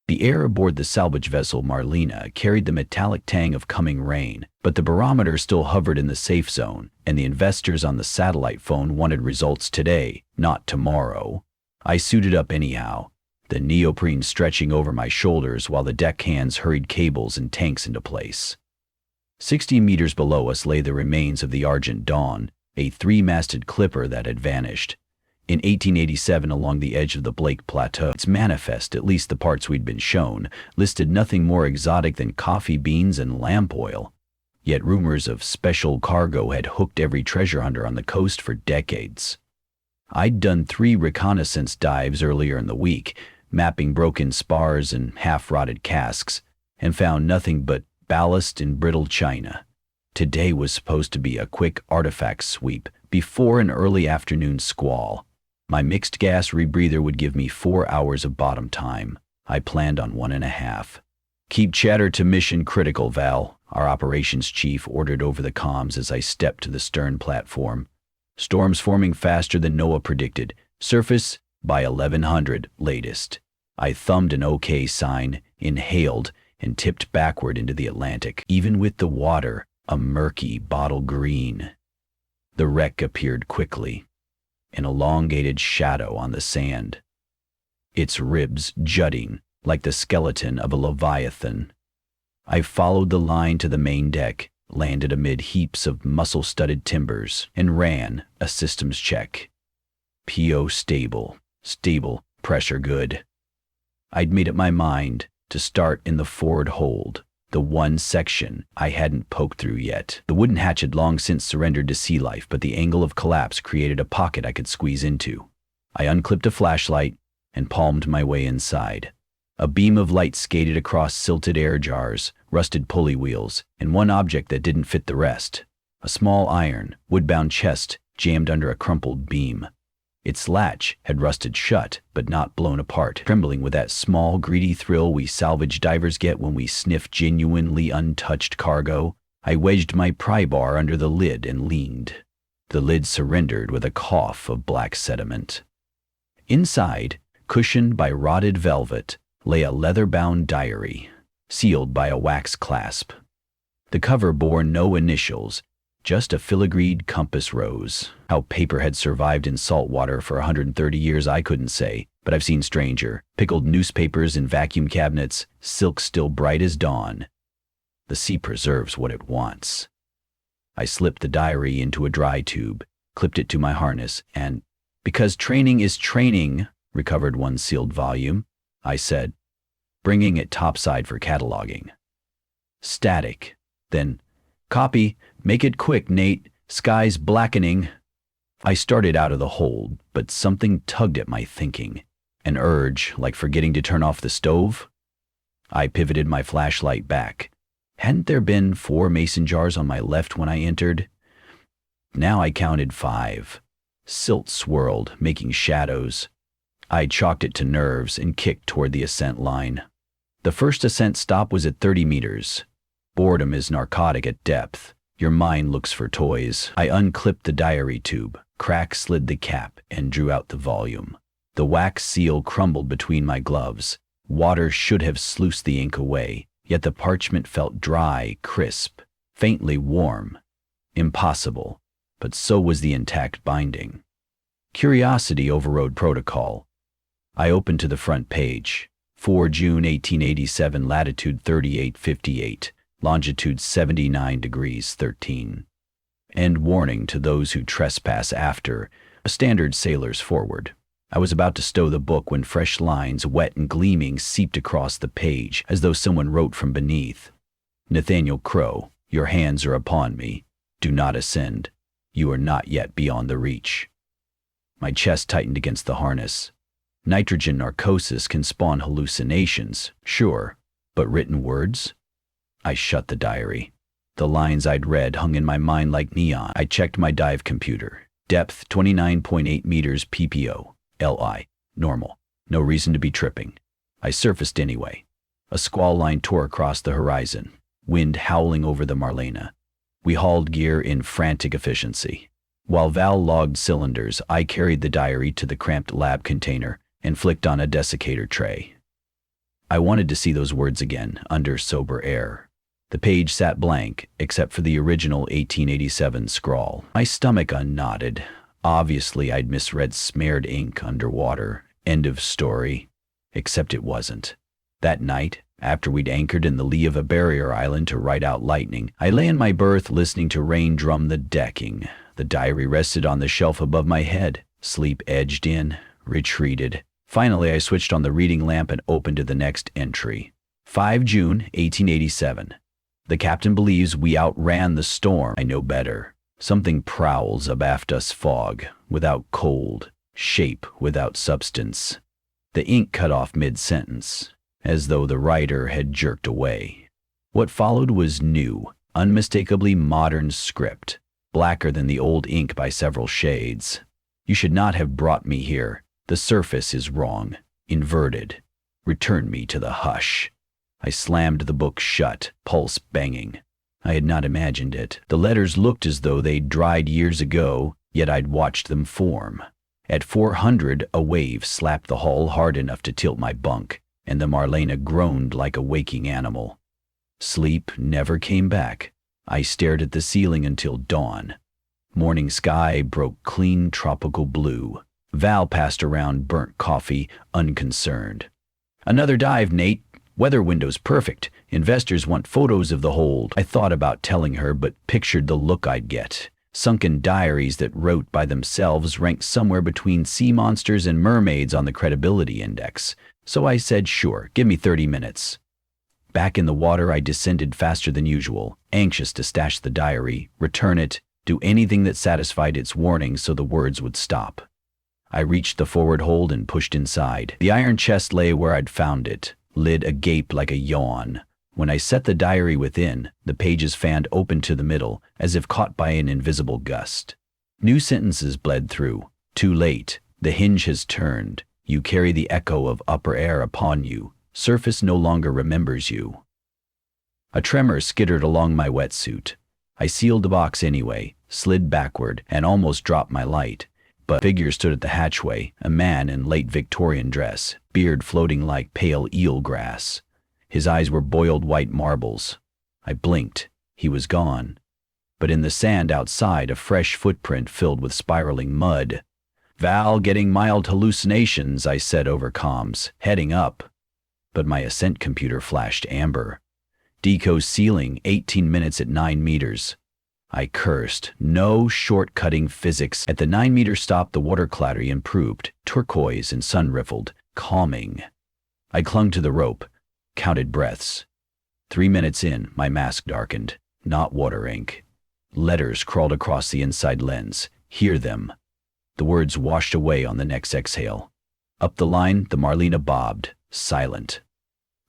The air aboard the salvage vessel Marlena carried the metallic tang of coming rain, but the barometer still hovered in the safe zone, and the investors on the satellite phone wanted results today, not tomorrow. I suited up anyhow, the neoprene stretching over my shoulders while the deckhands hurried cables and tanks into place. 60 meters below us lay the remains of the Argent Dawn, a three-masted clipper that had vanished. In 1887, along the edge of the Blake Plateau, its manifest, at least the parts we'd been shown, listed nothing more exotic than coffee beans and lamp oil. Yet rumors of special cargo had hooked every treasure hunter on the coast for decades. I'd done 3 reconnaissance dives earlier in the week, mapping broken spars and half-rotted casks, and found nothing but ballast and brittle china. Today was supposed to be a quick artifact sweep before an early afternoon squall. My mixed gas rebreather would give me 4 hours of bottom time. I planned on 1.5. Keep chatter to mission critical, Val, our operations chief ordered over the comms as I stepped to the stern platform. Storms forming faster than NOAA predicted. Surface by 1100 latest. I thumbed an OK sign, inhaled, and tipped backward into the Atlantic, even with the water a murky bottle green. The wreck appeared quickly, an elongated shadow on the sand, its ribs jutting like the skeleton of a leviathan. I followed the line to the main deck, landed amid heaps of muscle-studded timbers, and ran a systems check. PO stable, pressure good. I'd made up my mind to start in the forward hold, the one section I hadn't poked through yet. The wooden hatch had long since surrendered to sea life, but the angle of collapse created a pocket I could squeeze into. I unclipped a flashlight and palmed my way inside. A beam of light skated across silted air jars, rusted pulley wheels, and one object that didn't fit the rest. A small iron, wood-bound chest jammed under a crumpled beam. Its latch had rusted shut, but not blown apart, trembling with that small, greedy thrill we salvage divers get when we sniff genuinely untouched cargo. I wedged my pry bar under the lid and leaned. The lid surrendered with a cough of black sediment. Inside, cushioned by rotted velvet, lay a leather-bound diary, sealed by a wax clasp. The cover bore no initials, just a filigreed compass rose. How paper had survived in salt water for 130 years I couldn't say, but I've seen stranger. Pickled newspapers in vacuum cabinets, silk still bright as dawn. The sea preserves what it wants. I slipped the diary into a dry tube, clipped it to my harness, and, because training is training, recovered one sealed volume, I said, bringing it topside for cataloging. Static. Then, copy, make it quick, Nate, sky's blackening. I started out of the hold, but something tugged at my thinking. An urge, like forgetting to turn off the stove. I pivoted my flashlight back. Hadn't there been 4 mason jars on my left when I entered? Now I counted 5. Silt swirled, making shadows. I chalked it to nerves and kicked toward the ascent line. The first ascent stop was at 30 meters. Boredom is narcotic at depth. Your mind looks for toys. I unclipped the diary tube, slid the cap, and drew out the volume. The wax seal crumbled between my gloves. Water should have sluiced the ink away, yet the parchment felt dry, crisp, faintly warm. Impossible, but so was the intact binding. Curiosity overrode protocol. I opened to the front page. 4 June 1887, latitude 3858. Longitude 79 degrees 13. End warning to those who trespass after, a standard sailor's forward. I was about to stow the book when fresh lines, wet and gleaming, seeped across the page as though someone wrote from beneath. Nathaniel Crow, your hands are upon me. Do not ascend. You are not yet beyond the reach. My chest tightened against the harness. Nitrogen narcosis can spawn hallucinations, sure, but written words? I shut the diary. The lines I'd read hung in my mind like neon. I checked my dive computer. Depth 29.8 meters PPO. LI. Normal. No reason to be tripping. I surfaced anyway. A squall line tore across the horizon. Wind howling over the Marlena. We hauled gear in frantic efficiency. While Val logged cylinders, I carried the diary to the cramped lab container and flicked on a desiccator tray. I wanted to see those words again, under sober air. The page sat blank, except for the original 1887 scrawl. My stomach unknotted. Obviously, I'd misread smeared ink underwater. End of story. Except it wasn't. That night, after we'd anchored in the lee of a barrier island to ride out lightning, I lay in my berth listening to rain drum the decking. The diary rested on the shelf above my head. Sleep edged in, retreated. Finally, I switched on the reading lamp and opened to the next entry. 5 June, 1887. The captain believes we outran the storm. I know better. Something prowls abaft us, fog, without cold, shape without substance. The ink cut off mid-sentence, as though the writer had jerked away. What followed was new, unmistakably modern script, blacker than the old ink by several shades. You should not have brought me here. The surface is wrong, inverted. Return me to the hush. I slammed the book shut, pulse banging. I had not imagined it. The letters looked as though they'd dried years ago, yet I'd watched them form. At 400, a wave slapped the hull hard enough to tilt my bunk, and the Marlena groaned like a waking animal. Sleep never came back. I stared at the ceiling until dawn. Morning sky broke clean tropical blue. Val passed around burnt coffee, unconcerned. Another dive, Nate. Weather window's perfect. Investors want photos of the hold. I thought about telling her, but pictured the look I'd get. Sunken diaries that wrote by themselves ranked somewhere between sea monsters and mermaids on the credibility index. So I said, sure, give me 30 minutes. Back in the water, I descended faster than usual, anxious to stash the diary, return it, do anything that satisfied its warning so the words would stop. I reached the forward hold and pushed inside. The iron chest lay where I'd found it, lid agape like a yawn. When I set the diary within, the pages fanned open to the middle, as if caught by an invisible gust. New sentences bled through. Too late. The hinge has turned. You carry the echo of upper air upon you. Surface no longer remembers you. A tremor skittered along my wetsuit. I sealed the box anyway, slid backward, and almost dropped my light. But a figure stood at the hatchway, a man in late Victorian dress, beard floating like pale eel grass. His eyes were boiled white marbles. I blinked. He was gone. But in the sand outside, a fresh footprint filled with spiraling mud. Val, getting mild hallucinations, I said over comms, heading up. But my ascent computer flashed amber. Deco ceiling, 18 minutes at 9 meters. I cursed. No short-cutting physics. At the 9-meter stop, the water clarity improved, turquoise and sun-riffled, calming. I clung to the rope, counted breaths. 3 minutes in, my mask darkened. Not water ink. Letters crawled across the inside lens. Hear them. The words washed away on the next exhale. Up the line, the Marlena bobbed, silent.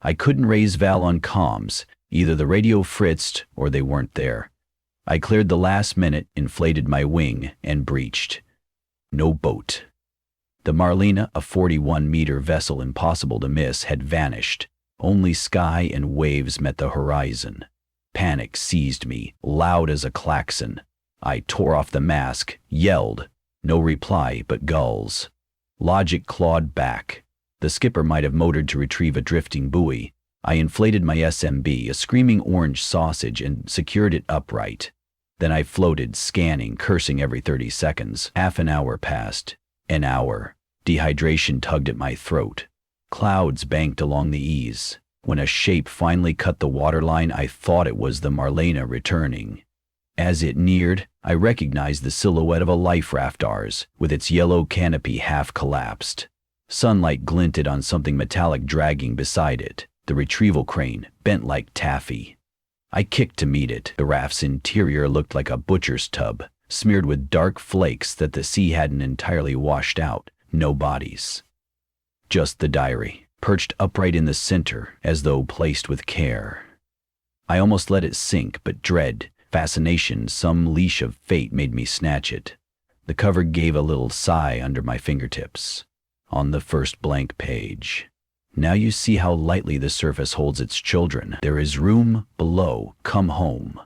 I couldn't raise Val on comms. Either the radio fritzed or they weren't there. I cleared the last minute, inflated my wing, and breached. No boat. The Marlena, a 41-meter vessel impossible to miss, had vanished. Only sky and waves met the horizon. Panic seized me, loud as a klaxon. I tore off the mask, yelled. No reply but gulls. Logic clawed back. The skipper might have motored to retrieve a drifting buoy. I inflated my SMB, a screaming orange sausage, and secured it upright. Then I floated, scanning, cursing every 30 seconds. Half an hour passed. An hour. Dehydration tugged at my throat. Clouds banked along the ease. When a shape finally cut the waterline, I thought it was the Marlena returning. As it neared, I recognized the silhouette of a life raft ours, with its yellow canopy half collapsed. Sunlight glinted on something metallic dragging beside it, the retrieval crane, bent like taffy. I kicked to meet it. The raft's interior looked like a butcher's tub, smeared with dark flakes that the sea hadn't entirely washed out. No bodies. Just the diary, perched upright in the center, as though placed with care. I almost let it sink, but dread, fascination, some leash of fate made me snatch it. The cover gave a little sigh under my fingertips. On the first blank page. Now you see how lightly the surface holds its children. There is room below. Come home.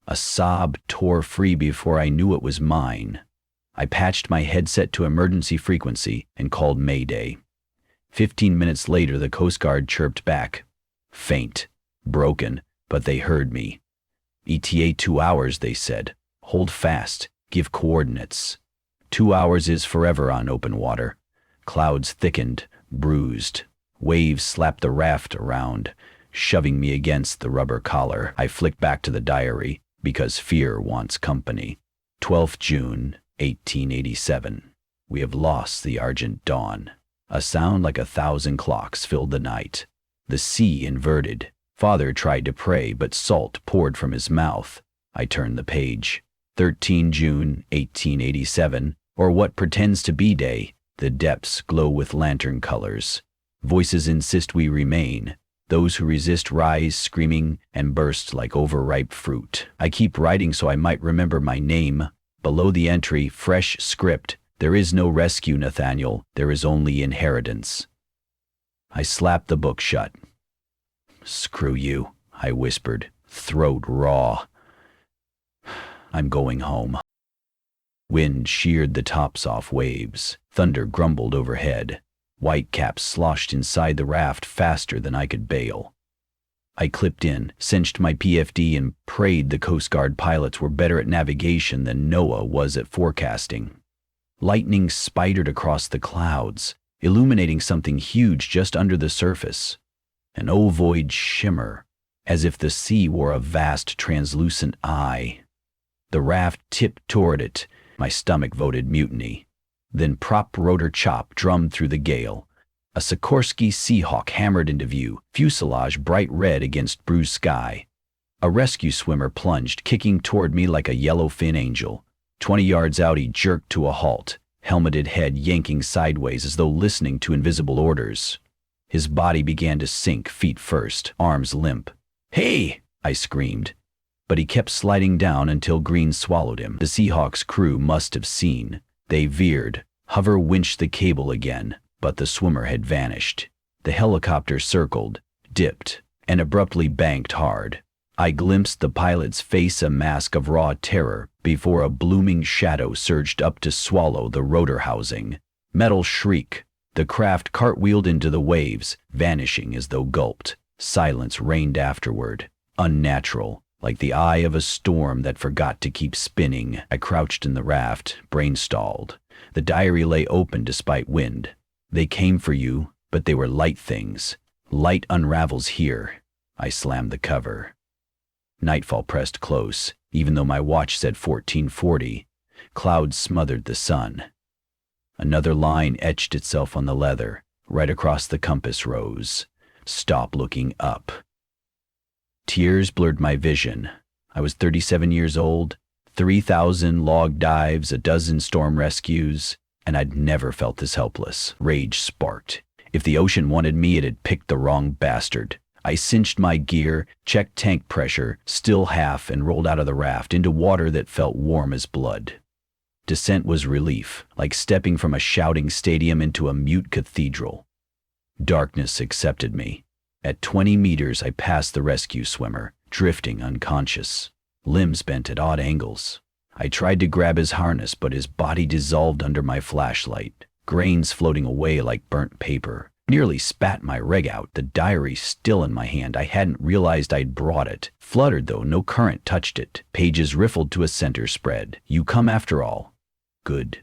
A sob tore free before I knew it was mine. I patched my headset to emergency frequency and called Mayday. 15 minutes later, the Coast Guard chirped back. Faint, broken, but they heard me. ETA 2 hours, they said. Hold fast, give coordinates. 2 hours is forever on open water. Clouds thickened, bruised. Waves slapped the raft around, shoving me against the rubber collar. I flicked back to the diary, because fear wants company. 12th June, 1887. We have lost the Argent Dawn. A sound like 1,000 clocks filled the night. The sea inverted. Father tried to pray, but salt poured from his mouth. I turned the page. 13 June, 1887, or what pretends to be day. The depths glow with lantern colors. Voices insist we remain. Those who resist rise screaming and burst like overripe fruit. I keep writing so I might remember my name. Below the entry, fresh script. There is no rescue, Nathaniel. There is only inheritance. I slapped the book shut. Screw you, I whispered, throat raw. I'm going home. Wind sheared the tops off waves. Thunder grumbled overhead. Whitecaps sloshed inside the raft faster than I could bail. I clipped in, cinched my PFD, and prayed the Coast Guard pilots were better at navigation than NOAA was at forecasting. Lightning spidered across the clouds, illuminating something huge just under the surface. An ovoid shimmer, as if the sea wore a vast translucent eye. The raft tipped toward it. My stomach voted mutiny. Then prop rotor chop drummed through the gale. A Sikorsky Seahawk hammered into view, fuselage bright red against bruised sky. A rescue swimmer plunged, kicking toward me like a yellowfin angel. 20 yards out, he jerked to a halt, helmeted head yanking sideways as though listening to invisible orders. His body began to sink feet first, arms limp. "Hey!" I screamed. But he kept sliding down until Green swallowed him. The Seahawk's crew must have seen. They veered. Hover winched the cable again, but the swimmer had vanished. The helicopter circled, dipped, and abruptly banked hard. I glimpsed the pilot's face, a mask of raw terror, before a blooming shadow surged up to swallow the rotor housing. Metal shriek. The craft cartwheeled into the waves, vanishing as though gulped. Silence reigned afterward, unnatural, like the eye of a storm that forgot to keep spinning. I crouched in the raft, brain stalled. The diary lay open despite wind. They came for you, but they were light things. Light unravels here. I slammed the cover. Nightfall pressed close, even though my watch said 1440. Clouds smothered the sun. Another line etched itself on the leather. Right across the compass rose. Stop looking up. Tears blurred my vision. I was 37 years old, 3,000 log dives, a dozen storm rescues, and I'd never felt this helpless. Rage sparked. If the ocean wanted me, it had picked the wrong bastard. I cinched my gear, checked tank pressure, still half, and rolled out of the raft into water that felt warm as blood. Descent was relief, like stepping from a shouting stadium into a mute cathedral. Darkness accepted me. At 20 meters, I passed the rescue swimmer, drifting unconscious, limbs bent at odd angles. I tried to grab his harness, but his body dissolved under my flashlight, grains floating away like burnt paper. Nearly spat my reg out, the diary still in my hand. I hadn't realized I'd brought it. Fluttered though, no current touched it. Pages riffled to a center spread. You come after all. Good.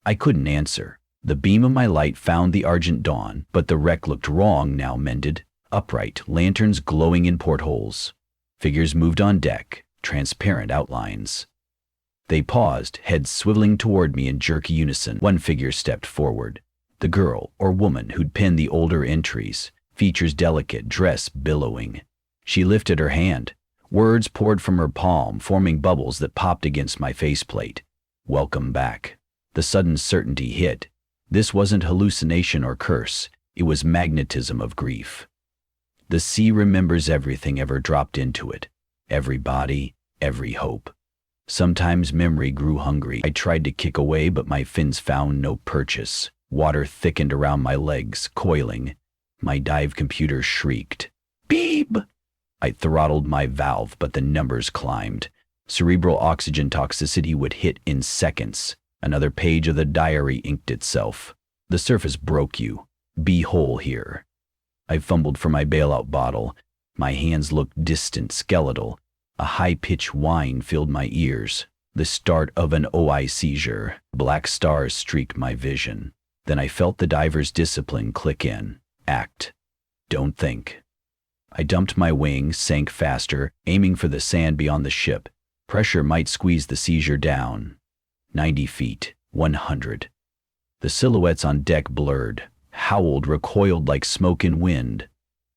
I couldn't answer. The beam of my light found the Argent Dawn, but the wreck looked wrong now, mended. Upright, lanterns glowing in portholes. Figures moved on deck, transparent outlines. They paused, heads swiveling toward me in jerky unison. One figure stepped forward. The girl, or woman, who'd penned the older entries, features delicate, dress billowing. She lifted her hand. Words poured from her palm, forming bubbles that popped against my faceplate. Welcome back. The sudden certainty hit. This wasn't hallucination or curse. It was magnetism of grief. The sea remembers everything ever dropped into it. Every body, every hope. Sometimes memory grew hungry. I tried to kick away, but my fins found no purchase. Water thickened around my legs, coiling. My dive computer shrieked. Beep! I throttled my valve, but the numbers climbed. Cerebral oxygen toxicity would hit in seconds. Another page of the diary inked itself. The surface broke you. Be whole here. I fumbled for my bailout bottle. My hands looked distant, skeletal. A high-pitched whine filled my ears. The start of an OI seizure. Black stars streaked my vision. Then I felt the diver's discipline click in. Act. Don't think. I dumped my wing, sank faster, aiming for the sand beyond the ship. Pressure might squeeze the seizure down. 90 feet, 100. The silhouettes on deck blurred, howled, recoiled like smoke in wind.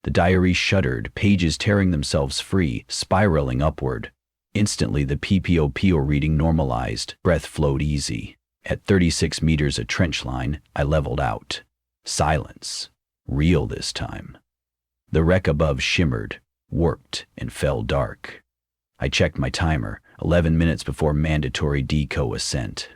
The diary shuddered, pages tearing themselves free, spiraling upward. Instantly, the PPOPO reading normalized. Breath flowed easy. At 36 meters a trench line, I leveled out. Silence. Real this time. The wreck above shimmered, warped, and fell dark. I checked my timer, 11 minutes before mandatory deco ascent.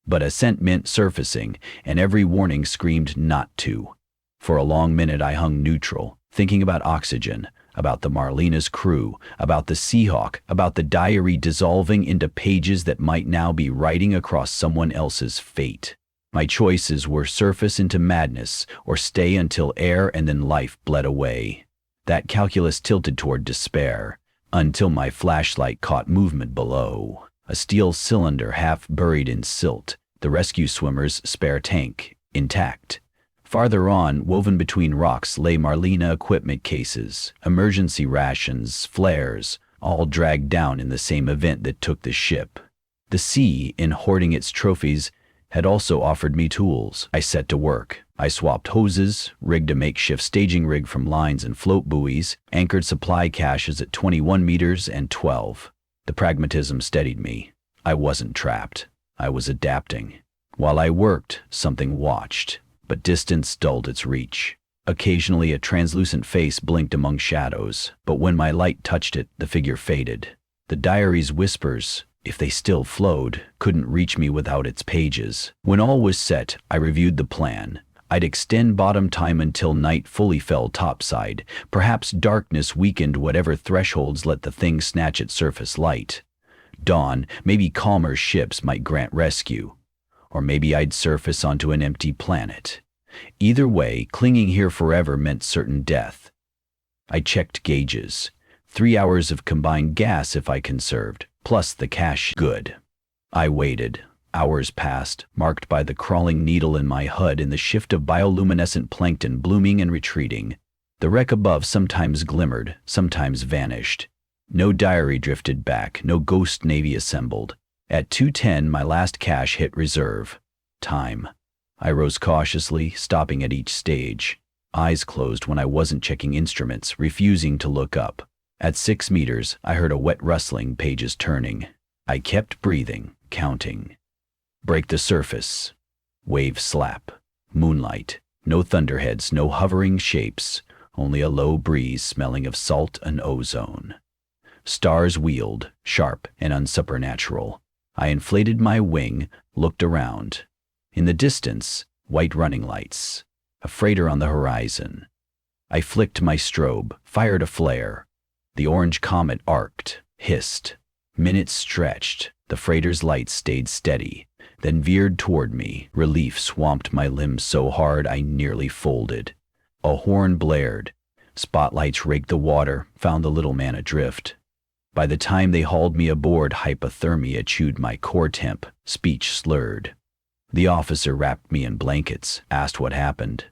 But ascent meant surfacing, and every warning screamed not to. For a long minute I hung neutral, thinking about oxygen, about the Marlena's crew, about the Seahawk, about the diary dissolving into pages that might now be writing across someone else's fate. My choices were surface into madness, or stay until air and then life bled away. That calculus tilted toward despair, until my flashlight caught movement below. A steel cylinder half buried in silt, the rescue swimmer's spare tank, intact. Farther on, woven between rocks, lay Marlena equipment cases, emergency rations, flares, all dragged down in the same event that took the ship. The sea, in hoarding its trophies, had also offered me tools. I set to work. I swapped hoses, rigged a makeshift staging rig from lines and float buoys, anchored supply caches at 21 meters and 12. The pragmatism steadied me. I wasn't trapped. I was adapting. While I worked, something watched, but distance dulled its reach. Occasionally a translucent face blinked among shadows, but when my light touched it, the figure faded. The diary's whispers, if they still flowed, couldn't reach me without its pages. When all was set, I reviewed the plan. I'd extend bottom time until night fully fell topside. Perhaps darkness weakened whatever thresholds let the thing snatch at surface light. Dawn, maybe calmer ships might grant rescue. Or maybe I'd surface onto an empty planet. Either way, clinging here forever meant certain death. I checked gauges. 3 hours of combined gas if I conserved, plus the cash. Good. I waited. Hours passed, marked by the crawling needle in my HUD and the shift of bioluminescent plankton blooming and retreating. The wreck above sometimes glimmered, sometimes vanished. No diary drifted back, no ghost navy assembled. At 2:10, my last cache hit reserve. Time. I rose cautiously, stopping at each stage. Eyes closed when I wasn't checking instruments, refusing to look up. At 6 meters, I heard a wet rustling, pages turning. I kept breathing, counting. Break the surface. Wave slap. Moonlight. No thunderheads, no hovering shapes, only a low breeze smelling of salt and ozone. Stars wheeled, sharp and unsupernatural. I inflated my wing, looked around. In the distance, white running lights. A freighter on the horizon. I flicked my strobe, fired a flare. The orange comet arced, hissed. Minutes stretched. The freighter's lights stayed steady, then veered toward me. Relief swamped my limbs so hard I nearly folded. A horn blared. Spotlights raked the water, found the little man adrift. By the time they hauled me aboard, hypothermia chewed my core temp, speech slurred. The officer wrapped me in blankets, asked what happened.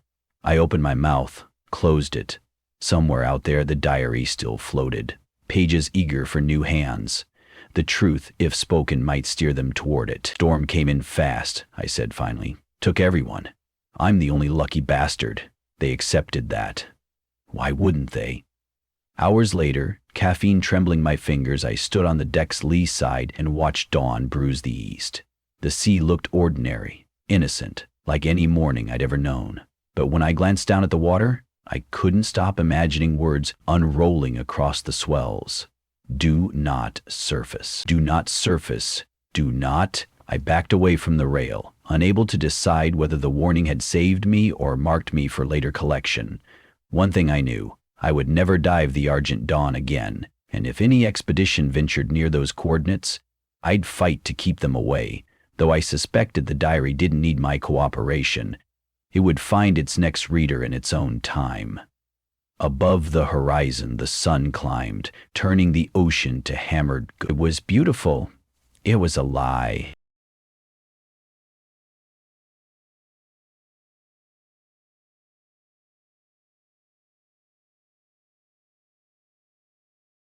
I opened my mouth, closed it. Somewhere out there the diary still floated, pages eager for new hands. The truth, if spoken, might steer them toward it. Storm came in fast, I said finally. Took everyone. I'm the only lucky bastard. They accepted that. Why wouldn't they? Hours later, caffeine trembling my fingers, I stood on the deck's lee side and watched dawn bruise the east. The sea looked ordinary, innocent, like any morning I'd ever known. But when I glanced down at the water, I couldn't stop imagining words unrolling across the swells. Do not surface. Do not surface. Do not. I backed away from the rail, unable to decide whether the warning had saved me or marked me for later collection. One thing I knew, I would never dive the Argent Dawn again, and if any expedition ventured near those coordinates, I'd fight to keep them away, though I suspected the diary didn't need my cooperation. It would find its next reader in its own time. Above the horizon the sun climbed, turning the ocean to hammered gold. It was beautiful. It was a lie.